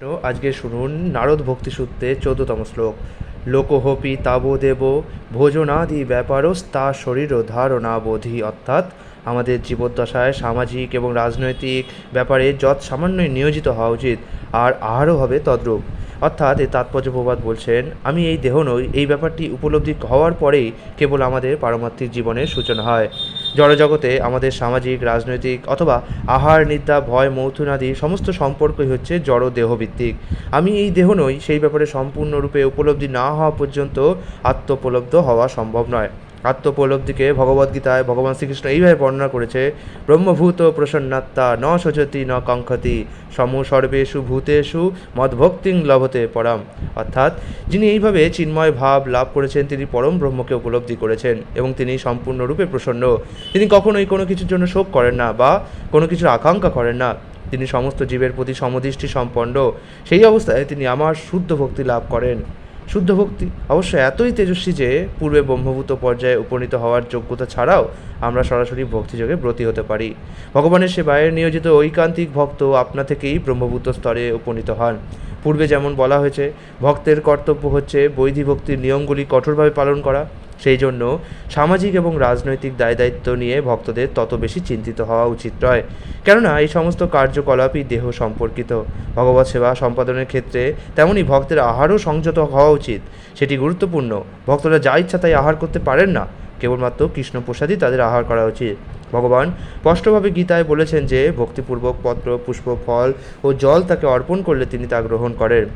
তো আজকে শুনুন নারদ ভক্তি সূত্রে 14তম শ্লোক। লোকহপি তাবদেব ভোজনাদি ব্যাপারস্তা শরীর ধারণাবোধি, অর্থাৎ আমাদের জীবদ্দশায় সামাজিক এবং রাজনৈতিক ব্যাপারে যৎ সামান্যই নিয়োজিত হওয়া উচিত, আর আহারও হবে তদ্রূপ। অর্থাৎ এই তাৎপর্য প্রবাদ বলছেন, আমি এই দেহ নই, এই ব্যাপারটি উপলব্ধি হওয়ার পরেই কেবল আমাদের পারমার্থিক জীবনের সূচনা হয়। জড়জগতে আমাদের সামাজিক, রাজনৈতিক অথবা আহার, নিদ্রা, ভয়, মৈথুনাদি সমস্ত সম্পর্কই হচ্ছে জড় দেহভিত্তিক। আমি এই দেহ নই, সেই ব্যাপারে সম্পূর্ণরূপে উপলব্ধি না হওয়া পর্যন্ত আত্মোপলব্ধ হওয়া সম্ভব নয়। আত্মোপলব্ধিকে ভগবদ্গীতায় ভগবান শ্রীকৃষ্ণ এইভাবে বর্ণনা করেছে, ব্রহ্মভূত প্রসন্নাত্মা ন শোচতি ন কাঙ্ক্ষতি সম সর্বেষু ভূতেষু মদ্ভক্তিং লভতে পরাম। অর্থাৎ যিনি এইভাবে চিন্ময় ভাব লাভ করেছেন তিনি পরম ব্রহ্মকে উপলব্ধি করেছেন এবং তিনি সম্পূর্ণরূপে প্রসন্ন। তিনি কখনোই কোনো কিছুর জন্য শোক করেন না বা কোনো কিছুর আকাঙ্ক্ষা করেন না। তিনি সমস্ত জীবের প্রতি সমদৃষ্টি সম্পন্ন। সেই অবস্থায় তিনি আমার শুদ্ধ ভক্তি লাভ করেন। শুদ্ধ ভক্তি অবশ্য এতই তেজস্বী যে পূর্বে ব্রহ্মভূত পর্যায়ে উপনীত হওয়ার যোগ্যতা ছাড়াও আমরা সরাসরি ভক্তিযোগে ব্রতী হতে পারি। ভগবানের সেবায় নিয়োজিত ঐকান্তিক ভক্ত আপনা থেকেই ব্রহ্মভূত স্তরে উপনীত হন। পূর্বে যেমন বলা হয়েছে, ভক্তের কর্তব্য হচ্ছে বৈধি ভক্তির নিয়মগুলি কঠোরভাবে পালন করা। সেই জন্য সামাজিক এবং রাজনৈতিক দায় দায়িত্ব নিয়ে ভক্তদের তত বেশি চিন্তিত হওয়া উচিত নয়, কেননা এই সমস্ত কার্যকলাপই দেহ সম্পর্কিত। ভগবৎ সেবা সম্পাদনের ক্ষেত্রে তেমনি ভক্তের আহারও সংযত হওয়া উচিত, সেটি গুরুত্বপূর্ণ। ভক্তরা যা ইচ্ছা তাই আহার করতে পারেন না, কেবলমাত্র কৃষ্ণপ্রসাদই তাদের আহার করা উচিত। ভগবান স্পষ্টভাবে গীতায় বলেছেন যে ভক্তিপূর্বক পত্র, পুষ্প, ফল ও জল তাকে অর্পণ করলে তিনি তা গ্রহণ করেন।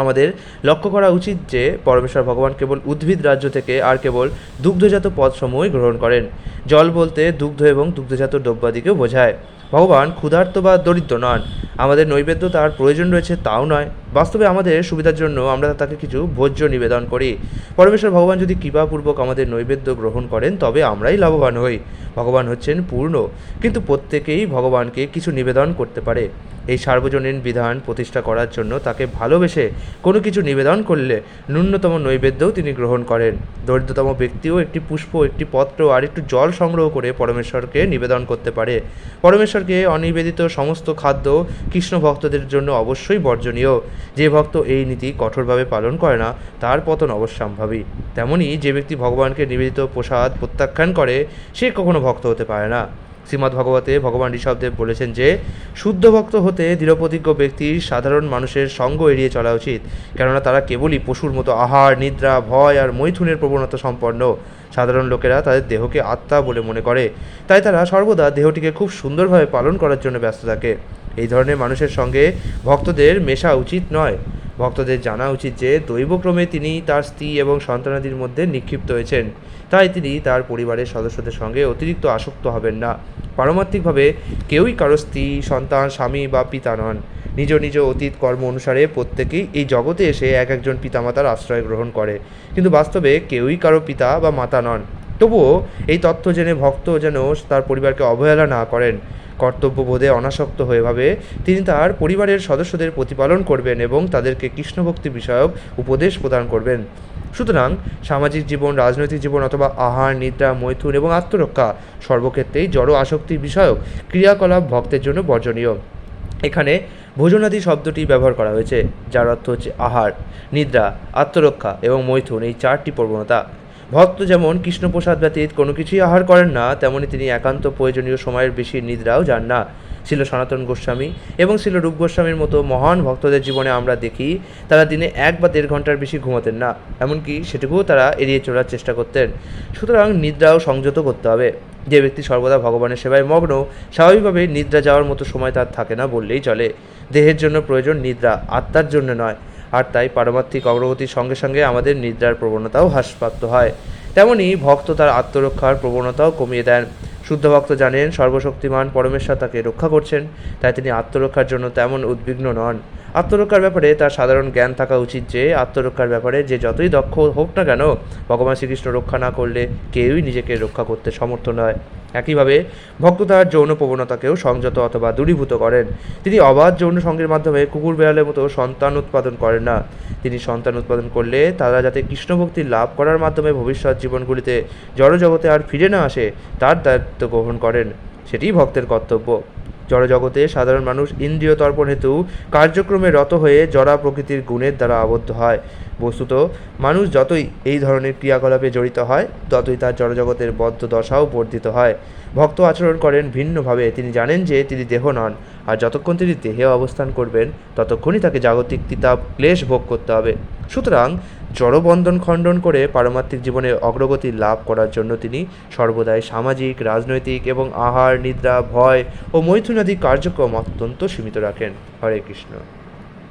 আমাদের লক্ষ্য করা উচিত যে পরমেশ্বর ভগবান কেবল উদ্ভিদ রাজ্য থেকে আর কেবল দুগ্ধজাত পদসমূহই গ্রহণ করেন। জল বলতে দুগ্ধ এবং দুগ্ধজাত দ্রব্যাদিকেও বোঝায়। ভগবান ক্ষুধার্ত বা দরিদ্র নন। আমাদের নৈবেদ্য তার প্রয়োজন রয়েছে তাও নয়। বাস্তবে আমাদের সুবিধার জন্য আমরা তাকে কিছু ভোজ্য নিবেদন করি। পরমেশ্বর ভগবান যদি কৃপাপূর্বক আমাদের নৈবেদ্য গ্রহণ করেন তবে আমরাই লাভবান হই। ভগবান হচ্ছেন পূর্ণ, কিন্তু প্রত্যেকেই ভগবানকে কিছু নিবেদন করতে পারে। এই সার্বজনীন বিধান প্রতিষ্ঠা করার জন্য তাকে ভালোবেসে কোনো কিছু নিবেদন করলে ন্যূনতম নৈবেদ্যও তিনি গ্রহণ করেন। দরিদ্রতম ব্যক্তিও একটি পুষ্প, একটি পত্র আর একটু জল সংগ্রহ করে পরমেশ্বরকে নিবেদন করতে পারে। পরমেশ্বরকে অনিবেদিত সমস্ত খাদ্য কৃষ্ণ ভক্তদের জন্য অবশ্যই বর্জনীয়। যে ভক্ত এই নীতি কঠোরভাবে পালন করে না তার পতন অবশ্যম্ভাবী। তেমনি যে ব্যক্তি ভগবানকে নিবেদিত প্রসাদ প্রত্যাখ্যান করে সে কখনো ভক্ত হতে পারে না। শ্রীমদ্ ভগবতে ভগবান ঋষভদেব বলেছেন যে শুদ্ধ ভক্ত হতে দৃঢ়প্রতিজ্ঞ ব্যক্তির সাধারণ মানুষের সঙ্গ এড়িয়ে চলা উচিত, কেননা তারা কেবলই পশুর মতো আহার, নিদ্রা, ভয় আর মৈথুনের প্রবণতা সম্পন্ন। সাধারণ লোকেরা তাদের দেহকে আত্মা বলে মনে করে, তাই তারা সর্বদা দেহটিকে খুব সুন্দরভাবে পালন করার জন্য ব্যস্ত থাকে। এই ধরনের মানুষের সঙ্গে ভক্তদের মেশা উচিত নয়। ভক্তদের জানা উচিত যে দৈবক্রমে তিনি তার স্ত্রী এবং সন্তানাদির মধ্যে নিক্ষিপ্ত হয়েছেন, তাই তিনি তার পরিবারের সদস্যদের সঙ্গে অতিরিক্ত আসক্ত হবেন না। পারমার্থিকভাবে কেউই কারো স্ত্রী, সন্তান, স্বামী বা পিতা নন। নিজ নিজ অতীত কর্ম অনুসারে প্রত্যেকেই এই জগতে এসে এক একজন পিতামাতার আশ্রয় গ্রহণ করে, কিন্তু বাস্তবে কেউই কারো পিতা বা মাতা নন। তবুও এই তথ্য জেনে ভক্ত যেন তার পরিবারকে অবহেলা না করেন। কর্তব্যবোধে অনাসক্ত হয়ে ভাবে তিনি তার পরিবারের সদস্যদের প্রতিপালন করবেন এবং তাদেরকে কৃষ্ণভক্তি বিষয়ক উপদেশ প্রদান করবেন। সুতরাং সামাজিক জীবন, রাজনৈতিক জীবন অথবা আহার, নিদ্রা, মৈথুন এবং আত্মরক্ষা সর্বক্ষেত্রেই জড় আসক্তি বিষয়ক ক্রিয়াকলাপ ভক্তের জন্য বর্জনীয়। এখানে ভোজনাদি শব্দটি ব্যবহার করা হয়েছে, যার অর্থ হচ্ছে আহার, নিদ্রা, আত্মরক্ষা এবং মৈথুন, এই চারটি প্রবণতা। ভক্ত যেমন কৃষ্ণপ্রসাদ ব্যতীত কোনো কিছুই আহার করেন না, তেমনি তিনি একান্ত প্রয়োজনীয় সময়ের বেশি নিদ্রাও যান না। ছিল সনাতন গোস্বামী এবং ছিল রূপ গোস্বামীর মতো মহান ভক্তদের জীবনে আমরা দেখি তারা দিনে 1 বা 1.5 ঘন্টার বেশি ঘুমাতেন না, এমনকি সেটুকুও তারা এড়িয়ে চলার চেষ্টা করতেন। সুতরাং নিদ্রাও সংযত করতে হবে। যে ব্যক্তি সর্বদা ভগবানের সেবায় মগ্ন, স্বাভাবিকভাবেই নিদ্রা যাওয়ার মতো সময় তার থাকে না বললেই চলে। দেহের জন্য প্রয়োজন নিদ্রা, আত্মার জন্য নয়। আর তাই পারমার্থিক অগ্রগতির সঙ্গে সঙ্গে আমাদের নিদ্রার প্রবণতাও হ্রাসপ্রাপ্ত হয়। তেমনি ভক্ত তার আত্মরক্ষার প্রবণতাও কমিয়ে দেন। শুদ্ধ ভক্ত জানেন সর্বশক্তিমান পরমেশ্বর তাকে রক্ষা করছেন, তাই তিনি আত্মরক্ষার জন্য তেমন উদ্বিগ্ন নন। আত্মরক্ষার ব্যাপারে তার সাধারণ জ্ঞান থাকা উচিত যে আত্মরক্ষার ব্যাপারে যে যতই দক্ষ হোক না কেন, ভগবান শ্রীকৃষ্ণ রক্ষা না করলে কেউই নিজেকে রক্ষা করতে সমর্থ নয়। একইভাবে ভক্ত তার যৌন প্রবণতাকেও সংযত অথবা দূরীভূত করেন। তিনি অবাধ যৌন সঙ্গের মাধ্যমে কুকুর বেড়ালের মতো সন্তান উৎপাদন করেন না। তিনি সন্তান উৎপাদন করলে তারা যাতে কৃষ্ণভক্তি লাভ করার মাধ্যমে ভবিষ্যৎ জীবনগুলিতে জড়জগতে আর ফিরে না আসে তার দায়িত্ব গ্রহণ করেন, সেটিই ভক্তের কর্তব্য। জড়জগতে সাধারণ মানুষ ইন্দ্রিয় তর্পণ হেতু কার্যক্রমে রত হয়ে জড়া প্রকৃতির গুণের দ্বারা আবদ্ধ হয়। বস্তুত মানুষ যতই এই ধরনের ক্রিয়াকলাপে জড়িত হয়, ততই তার জড়জগতের বদ্ধ দশাও বর্ধিত হয়। ভক্ত আচরণ করেন ভিন্নভাবে। তিনি জানেন যে তিনি দেহ নন, আর যতক্ষণ তিনি দেহে অবস্থান করবেন ততক্ষণই তাকে জাগতিক তিতাব ক্লেশ ভোগ করতে হবে। সুতরাং জড়বন্ধন খণ্ডন করে পারমার্থিক জীবনে অগ্রগতি লাভ করার জন্য তিনি সর্বদাই সামাজিক, রাজনৈতিক এবং আহার, নিদ্রা, ভয় ও মৈথুনাদি কার্যক্রম অত্যন্ত সীমিত রাখেন। হরে কৃষ্ণ।